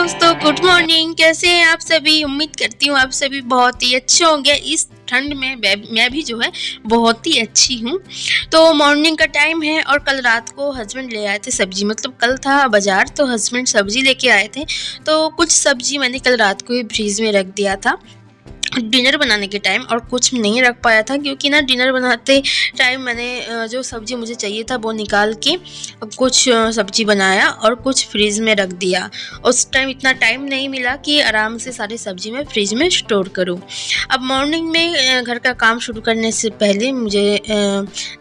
दोस्तों, good morning. कैसे हैं आप सभी? उम्मीद करती हूँ आप सभी बहुत ही अच्छे होंगे। इस ठंड में मैं भी जो है बहुत ही अच्छी हूँ। तो मॉर्निंग का टाइम है और कल रात को हस्बैंड ले आए थे सब्जी, मतलब कल था बाजार तो हस्बैंड सब्जी लेके आए थे। तो कुछ सब्जी मैंने कल रात को ही फ्रीज में रख दिया था डिनर बनाने के टाइम, और कुछ नहीं रख पाया था क्योंकि ना डिनर बनाते टाइम मैंने जो सब्ज़ी मुझे चाहिए था वो निकाल के कुछ सब्ज़ी बनाया और कुछ फ्रिज में रख दिया। उस टाइम इतना टाइम नहीं मिला कि आराम से सारी सब्ज़ी मैं फ्रिज में स्टोर करूं। अब मॉर्निंग में घर का काम शुरू करने से पहले मुझे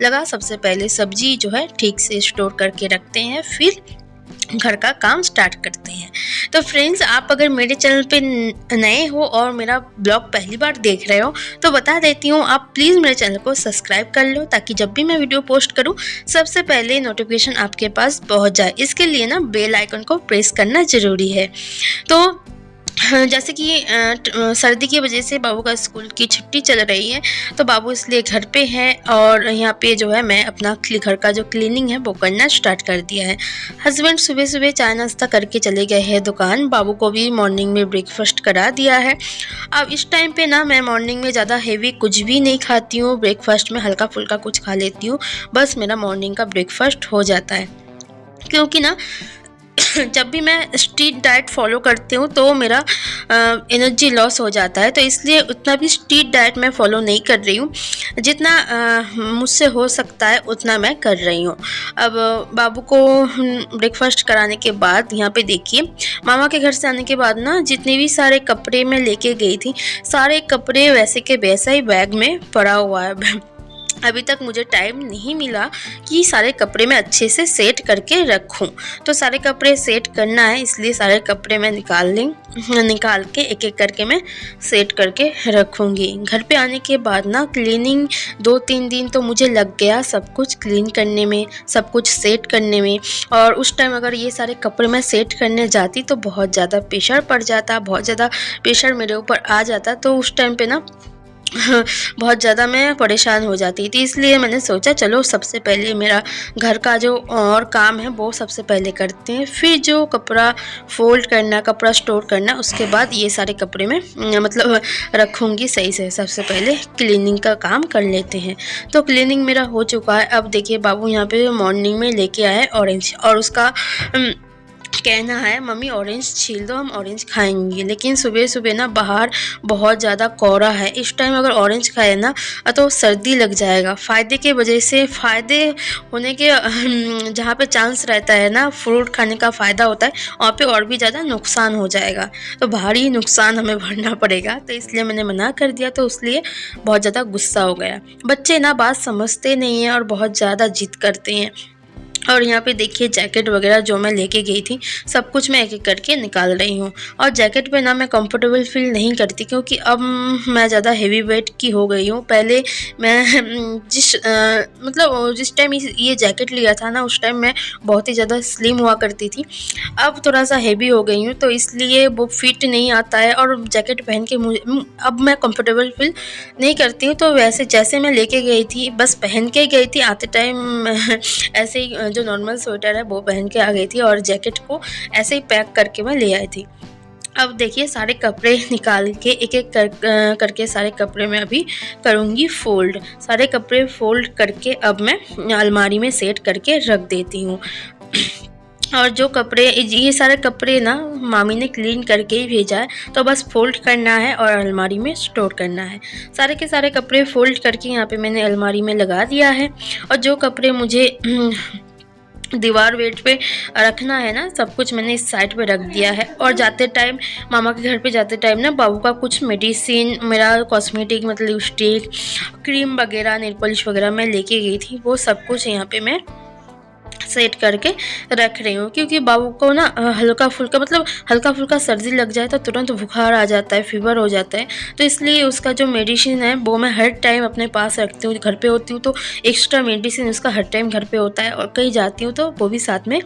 लगा सबसे पहले सब्ज़ी जो है ठीक से स्टोर करके रखते हैं, फिर घर का काम स्टार्ट करते हैं। तो फ्रेंड्स, आप अगर मेरे चैनल पे नए हो और मेरा ब्लॉग पहली बार देख रहे हो तो बता देती हूँ, आप प्लीज़ मेरे चैनल को सब्सक्राइब कर लो ताकि जब भी मैं वीडियो पोस्ट करूँ सबसे पहले नोटिफिकेशन आपके पास पहुँच जाए। इसके लिए ना बेल आइकन को प्रेस करना ज़रूरी है। तो जैसे कि सर्दी की वजह से बाबू का स्कूल की छुट्टी चल रही है, तो बाबू इसलिए घर पे है और यहाँ पे जो है मैं अपना घर का जो क्लीनिंग है वो करना स्टार्ट कर दिया है। हस्बैंड सुबह सुबह चाय नाश्ता करके चले गए हैं दुकान। बाबू को भी मॉर्निंग में ब्रेकफास्ट करा दिया है। अब इस टाइम पे ना मैं मॉर्निंग में ज़्यादा हेवी कुछ भी नहीं खाती हूँ, ब्रेकफास्ट में हल्का फुल्का कुछ खा लेती हूँ, बस मेरा मॉर्निंग का ब्रेकफास्ट हो जाता है। क्योंकि ना जब भी मैं स्ट्रिक्ट डाइट फॉलो करती हूँ तो मेरा एनर्जी लॉस हो जाता है, तो इसलिए उतना भी स्ट्रिक्ट डाइट मैं फॉलो नहीं कर रही हूँ। जितना मुझसे हो सकता है उतना मैं कर रही हूँ। अब बाबू को ब्रेकफास्ट कराने के बाद यहाँ पे देखिए, मामा के घर से आने के बाद ना जितने भी सारे कपड़े मैं लेके गई थी, सारे कपड़े वैसे के वैसा ही बैग में पड़ा हुआ है। अभी तक मुझे टाइम नहीं मिला कि सारे कपड़े मैं अच्छे से सेट करके रखूं। तो सारे कपड़े सेट करना है, इसलिए सारे कपड़े मैं निकाल के एक एक करके मैं सेट करके रखूंगी। घर पे आने के बाद ना क्लीनिंग 2-3 दिन तो मुझे लग गया सब कुछ क्लीन करने में, सब कुछ सेट करने में। और उस टाइम अगर ये सारे कपड़े मैं सेट करने जाती तो बहुत ज़्यादा प्रेशर पड़ जाता, बहुत ज़्यादा प्रेशर मेरे ऊपर आ जाता। तो उस टाइम पे ना बहुत ज़्यादा मैं परेशान हो जाती थी, इसलिए मैंने सोचा चलो सबसे पहले मेरा घर का जो और काम है वो सबसे पहले करते हैं, फिर जो कपड़ा फोल्ड करना, कपड़ा स्टोर करना, उसके बाद ये सारे कपड़े में मतलब रखूँगी सही से। सबसे पहले क्लीनिंग का काम कर लेते हैं। तो क्लीनिंग मेरा हो चुका है। अब देखिए बाबू यहाँ पे मॉर्निंग में लेके आए ऑरेंज, और उसका कहना है मम्मी ऑरेंज छील दो, हम ऑरेंज खाएंगे। लेकिन सुबह सुबह ना बाहर बहुत ज़्यादा कोहरा है, इस टाइम अगर ऑरेंज खाए ना तो सर्दी लग जाएगा। फ़ायदे के वजह से, फ़ायदे होने के जहाँ पे चांस रहता है ना फ्रूट खाने का फ़ायदा होता है, वहाँ पे और भी ज़्यादा नुकसान हो जाएगा, तो भारी नुकसान हमें भरना पड़ेगा। तो इसलिए मैंने मना कर दिया, तो इसलिए बहुत ज़्यादा गुस्सा हो गया। बच्चे ना बात समझते नहीं हैं और बहुत ज़्यादा जिद करते हैं। और यहाँ पे देखिए जैकेट वगैरह जो मैं लेके गई थी सब कुछ मैं एक एक करके निकाल रही हूँ। और जैकेट पे ना मैं कंफर्टेबल फील नहीं करती क्योंकि अब मैं ज़्यादा हेवी वेट की हो गई हूँ। पहले मैं जिस टाइम ये जैकेट लिया था ना उस टाइम मैं बहुत ही ज़्यादा स्लिम हुआ करती थी। अब थोड़ा सा हेवी हो गई हूँ तो इसलिए वो फिट नहीं आता है, और जैकेट पहन के मुझे अब मैं कंफर्टेबल फील नहीं करती हूँ। तो वैसे जैसे मैं लेके गई थी बस पहन के गई थी, आते टाइम ऐसे ही जो नॉर्मल स्वेटर है वो पहन के आ गई थी और जैकेट को ऐसे ही पैक करके मैं ले आई थी। अब देखिए सारे कपड़े निकाल के एक एक करके सारे कपड़े मैं अभी करूँगी फोल्ड। सारे कपड़े फोल्ड करके अब मैं अलमारी में सेट करके रख देती हूँ। और जो कपड़े, ये सारे कपड़े ना मामी ने क्लीन करके ही भेजा है, तो बस फोल्ड करना है और अलमारी में स्टोर करना है। सारे के सारे कपड़े फोल्ड करके यहाँ पे मैंने अलमारी में लगा दिया है। और जो कपड़े मुझे दीवार वेट पे रखना है ना सब कुछ मैंने इस साइड पे रख दिया है। और जाते टाइम मामा के घर पे जाते टाइम ना बाबू का कुछ मेडिसिन, मेरा कॉस्मेटिक मतलब लिपस्टिक, क्रीम वगैरह, नेल पॉलिश वगैरह मैं लेके गई थी, वो सब कुछ यहाँ पे मैं सेट करके रख रही हूँ। क्योंकि बाबू को ना हल्का फुल्का सर्दी लग जाए तो तुरंत बुखार आ जाता है, फीवर हो जाता है। तो इसलिए उसका जो मेडिसिन है वो मैं हर टाइम अपने पास रखती हूँ। घर पे होती हूँ तो एक्स्ट्रा मेडिसिन उसका हर टाइम घर पे होता है, और कहीं जाती हूँ तो वो भी साथ में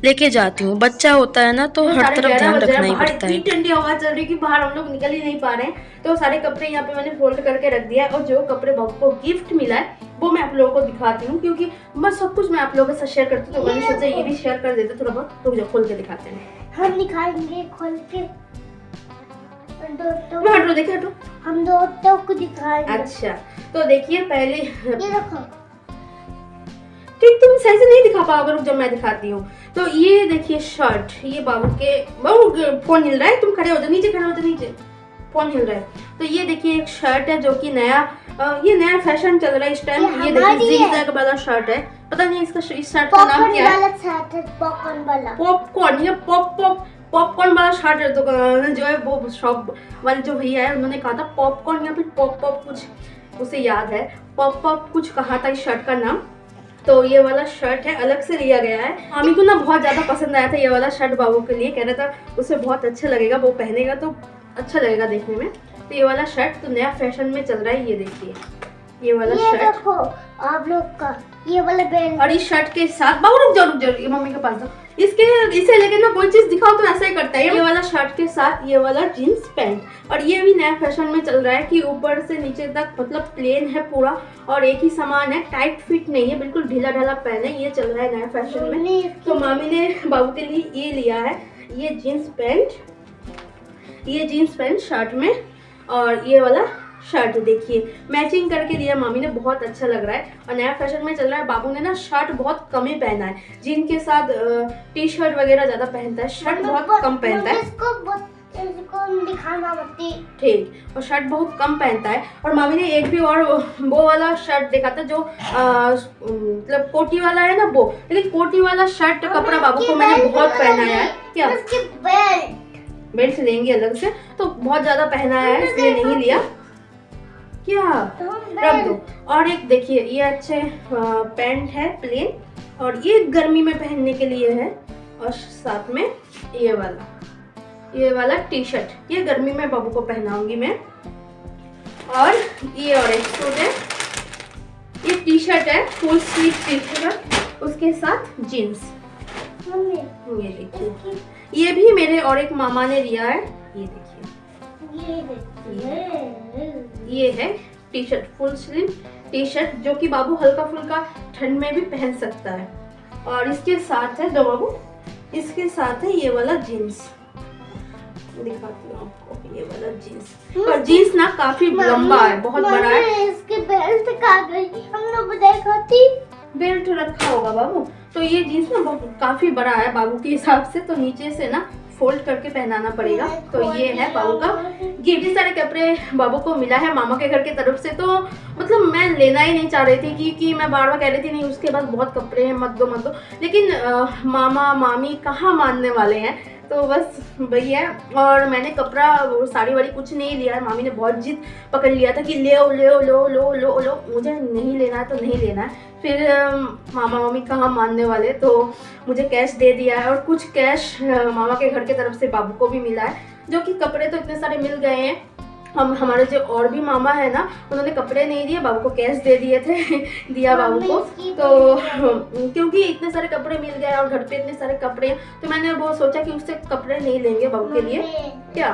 लेके जाती हूँ। बच्चा होता है ना तो हर तरफ ध्यान रखना ही पड़ता है। ठंडी हवा चल रही है कि बाहर हम लोग निकल ही नहीं पा रहे हैं। तो सारे कपड़े यहाँ पे मैंने फोल्ड करके रख दिया है। और जो कपड़े बाबू को गिफ्ट मिला है वो मैं आप लोगों को दिखाती हूँ, क्योंकि बस सब कुछ मैं आप लोगों के साथ शेयर करती हूँ, तो मैंने सोचा ये भी शेयर कर देते थोड़ा बहुत। तो खोल के दिखाते हैं। हम दिखाएंगे खोल के दोस्तों, हटो, देखिए हटो। हम दोस्तों को दिखाएंगे। अच्छा, तो देखिए पहले ये देखो, ठीक, तुम सही से नहीं दिखा पाओगे, रुक जाओ मैं दिखाती हूँ। तो ये देखिए शर्ट, ये बाबू फोन हिल रहा है, तुम खड़े हो जाओ, नीचे खड़े हो जाओ, नीचे फोन हिल रहा है। तो ये देखिए एक शर्ट है जो कि ये नया फैशन चल रहा है इस टाइम। ये देखिए जिगजैग वाला शर्ट है, पता नहीं इस शर्ट का नाम क्या है। पॉपकॉर्न वाला, पॉपकॉर्न, ये पॉपकॉर्न वाला शर्ट है। तो जो है वो शॉप वाले जो भैया है उन्होंने कहा था पॉपकॉर्न या फिर पॉप कुछ, उसे याद है, पॉप कुछ कहा था इस शर्ट का नाम। तो ये वाला शर्ट है, अलग से लिया गया है। मामी को ना बहुत ज़्यादा पसंद आया था ये वाला शर्ट बाबू के लिए, कह रहा था उसे बहुत अच्छा लगेगा, वो पहनेगा तो अच्छा लगेगा देखने में। तो ये वाला शर्ट तो नया फैशन में चल रहा है, ये देखिए ये वाला शर्ट। देखो आप लोग का ये वाला बेल्ट, और इस शर्ट के साथ बाबू रुक जाओ, ये मम्मी के पास जाओ। इसे लेके ना कोई चीज दिखाओ तो ऐसा ही करता है। ये वाला शर्ट के साथ ये वाला जीन्स पैंट, और ये भी नया फैशन में चल रहा है कि ऊपर से नीचे तक मतलब प्लेन है पूरा और एक ही समान है, टाइट फिट नहीं है, बिल्कुल ढीला ढाला पहने, ये चल रहा है नया फैशन में। तो मामी ने बाबू के लिए ये लिया है, ये जीन्स पैंट शर्ट में, और ये वाला शर्ट देखिए मैचिंग करके दिया मामी ने, बहुत अच्छा लग रहा है और नया फैशन में चल रहा है। बाबू ने ना शर्ट बहुत कम ही पहना है, जिनके साथ टी शर्ट वगैरह ज्यादा पहनता है, शर्ट बहुत कम पहनता है। इसको दिखाना मत, ठीक, और शर्ट बहुत कम पहनता है। और मामी ने एक भी और वो वाला शर्ट देखा था जो मतलब कोटी वाला है ना वो, लेकिन कोटी वाला शर्ट कपड़ा बाबू को मैंने बहुत पहनाया है। क्या बेल्ट लेंगे अलग से, तो बहुत ज्यादा पहनाया है इसलिए नहीं लिया। क्या रख दो। और एक देखिए ये अच्छे पैंट है प्लेन, और ये गर्मी में पहनने के लिए है, और साथ में ये वाला टी शर्ट, ये गर्मी में बाबू को पहनाऊंगी मैं। और एक सूट है, ये टी शर्ट है फुल स्लीव टी शर्ट, उसके साथ जीन्स। ये देखिए ये भी मेरे और एक मामा ने दिया है, ये देखिए ये है T shirt, full sleeve T shirt, जो कि बाबू हल्का फुल्का ठंड में भी पहन सकता है। और इसके साथ है इसके साथ है ये वाला जीन्स, दिखाती हूँ आपको, ये वाला जीन्स। और जीन्स ना काफी लंबा है, बहुत बड़ा है। इसके बेल्ट कहाँ गई, हम लोग देखा थी, बेल्ट रखा होगा बाबू। तो ये जीन्स ना काफी बड़ा है बाबू के हिसाब से, तो नीचे से ना फोल्ड करके पहनाना पड़ेगा। तो ये है बाबू का गिफ्ट। ये सारे कपड़े बाबू को मिला है मामा के घर की तरफ से। तो मतलब मैं लेना ही नहीं चाह रही थी क्योंकि मैं बार बार कह रही थी नहीं उसके पास बहुत कपड़े हैं, मत दो, लेकिन मामा मामी कहाँ मानने वाले हैं, तो बस वही है। और मैंने कपड़ा साड़ी वाड़ी कुछ नहीं लिया है, मामी ने बहुत जिद पकड़ लिया था कि लो, मुझे नहीं लेना है तो नहीं लेना है। फिर मामा मामी कहाँ मानने वाले, तो मुझे कैश दे दिया है, और कुछ कैश मामा के घर के तरफ से बाबू को भी मिला है, जो कि कपड़े तो इतने सारे मिल गए हैं। हमारे जो और भी मामा है ना, उन्होंने कपड़े नहीं दिए, बाबू को कैश दे दिए थे दिया बाबू को। तो क्योंकि इतने सारे कपड़े मिल गए और घर पे इतने सारे कपड़े हैं, तो मैंने वो सोचा कि उससे कपड़े नहीं लेंगे बाबू के लिए। क्या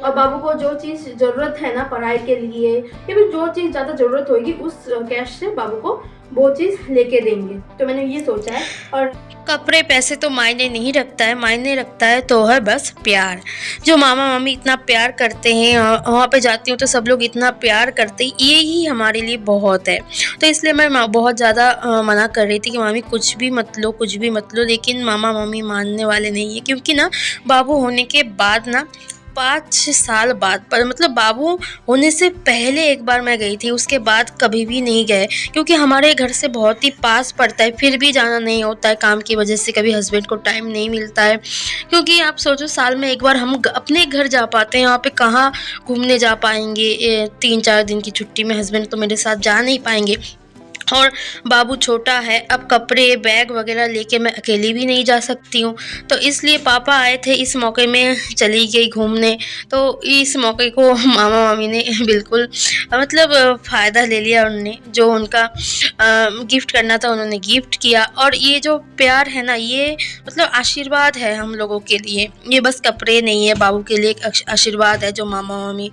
और बाबू को जो चीज़ ज़रूरत है ना पढ़ाई के लिए, या फिर जो चीज़ ज़्यादा ज़रूरत होगी उस कैश से बाबू को वो चीज़ लेके देंगे, तो मैंने ये सोचा है। और कपड़े पैसे तो मायने नहीं रखता है, मायने रखता है तो है बस प्यार। जो मामा मामी इतना प्यार करते हैं, वहाँ पे जाती हूँ तो सब लोग इतना प्यार करते हैं, ये ही हमारे लिए बहुत है। तो इसलिए मैं बहुत ज़्यादा मना कर रही थी कि मामी कुछ भी मत लो, लेकिन मामा मामी मानने वाले नहीं है। क्योंकि ना बाबू होने के बाद ना 5 साल बाद, पर मतलब बाबू होने से पहले एक बार मैं गई थी, उसके बाद कभी भी नहीं गए, क्योंकि हमारे घर से बहुत ही पास पड़ता है, फिर भी जाना नहीं होता है काम की वजह से, कभी हस्बैंड को टाइम नहीं मिलता है। क्योंकि आप सोचो साल में एक बार हम अपने घर जा पाते हैं, वहाँ पे कहाँ घूमने जा पाएंगे, 3-4 दिन की छुट्टी में हस्बैंड तो मेरे साथ जा नहीं पाएंगे। और बाबू छोटा है, अब कपड़े बैग वगैरह लेके मैं अकेली भी नहीं जा सकती हूँ। तो इसलिए पापा आए थे, इस मौके में चली गई घूमने। तो इस मौके को मामा मामी ने बिल्कुल मतलब फ़ायदा ले लिया, उन्होंने जो उनका गिफ्ट करना था उन्होंने गिफ्ट किया। और ये जो प्यार है ना, ये मतलब आशीर्वाद है हम लोगों के लिए, ये बस कपड़े नहीं है, बाबू के लिए एक आशीर्वाद है जो मामा मामी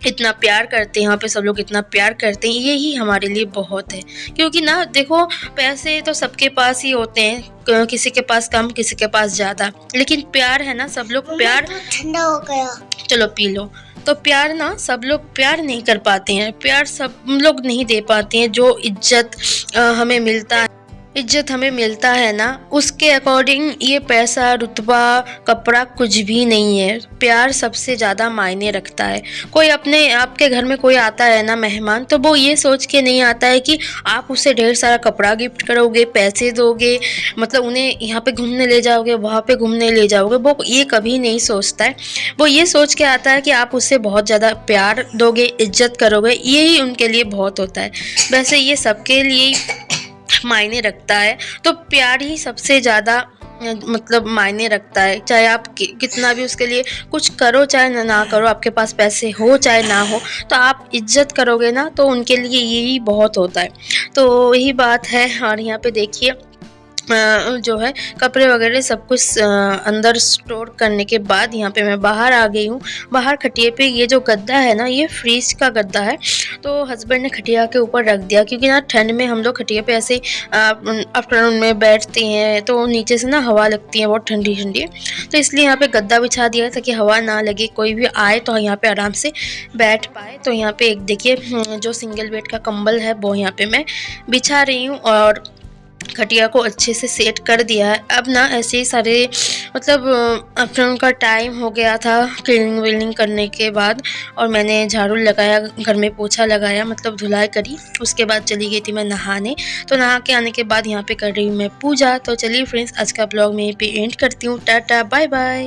इतना प्यार करते हैं, यहाँ पे सब लोग इतना प्यार करते हैं, यही हमारे लिए बहुत है। क्योंकि ना देखो, पैसे तो सबके पास ही होते हैं, किसी के पास कम, किसी के पास ज़्यादा, लेकिन प्यार है ना, सब लोग प्यार, ठंडा हो गया। चलो पी लो। तो प्यार ना सब लोग प्यार नहीं कर पाते हैं, प्यार सब लोग नहीं दे पाते हैं। जो इज्जत हमें मिलता है ना, उसके अकॉर्डिंग ये पैसा, रुतबा, कपड़ा कुछ भी नहीं है। प्यार सबसे ज़्यादा मायने रखता है। कोई आपके घर में कोई आता है ना मेहमान, तो वो ये सोच के नहीं आता है कि आप उसे ढेर सारा कपड़ा गिफ्ट करोगे, पैसे दोगे, मतलब उन्हें यहाँ पे घूमने ले जाओगे, वहाँ पे घूमने ले जाओगे, वो ये कभी नहीं सोचता है। वो ये सोच के आता है कि आप उससे बहुत ज़्यादा प्यार दोगे, इज्जत करोगे, यही उनके लिए बहुत होता है। वैसे ये सबके लिए मायने रखता है, तो प्यार ही सबसे ज़्यादा मतलब मायने रखता है। चाहे आप कितना भी उसके लिए कुछ करो, चाहे ना करो, आपके पास पैसे हो चाहे ना हो, तो आप इज्जत करोगे ना, तो उनके लिए यही बहुत होता है। तो यही बात है। और यहाँ पे देखिए जो है कपड़े वगैरह सब कुछ अंदर स्टोर करने के बाद यहाँ पे मैं बाहर आ गई हूँ। बाहर खटिया पे ये जो गद्दा है ना, ये फ्रिज का गद्दा है, तो हस्बैंड ने खटिया के ऊपर रख दिया। क्योंकि ना ठंड में हम लोग खटिया पे ऐसे आफ्टरनून में बैठते हैं, तो नीचे से ना हवा लगती है बहुत ठंडी ठंडी, तो इसलिए यहाँ पे गद्दा बिछा दिया ताकि हवा ना लगे, कोई भी आए तो यहाँ पे आराम से बैठ पाए। तो यहाँ पे एक देखिए जो सिंगल बेड का कंबल है वो यहाँ पे मैं बिछा रही हूँ और खटिया को अच्छे से सेट कर दिया है। अब ना ऐसे ही सारे मतलब आफ्टरनून का टाइम हो गया था क्लीनिंग वीलिंग करने के बाद, और मैंने झाड़ू लगाया, घर में पोछा लगाया, मतलब धुलाई करी। उसके बाद चली गई थी मैं नहाने। तो नहा के आने के बाद यहाँ पे कर रही हूँ मैं पूजा। तो चलिए फ्रेंड्स, आज का ब्लॉग मैं यहीं पे एंड करती हूँ। Tata bye bye.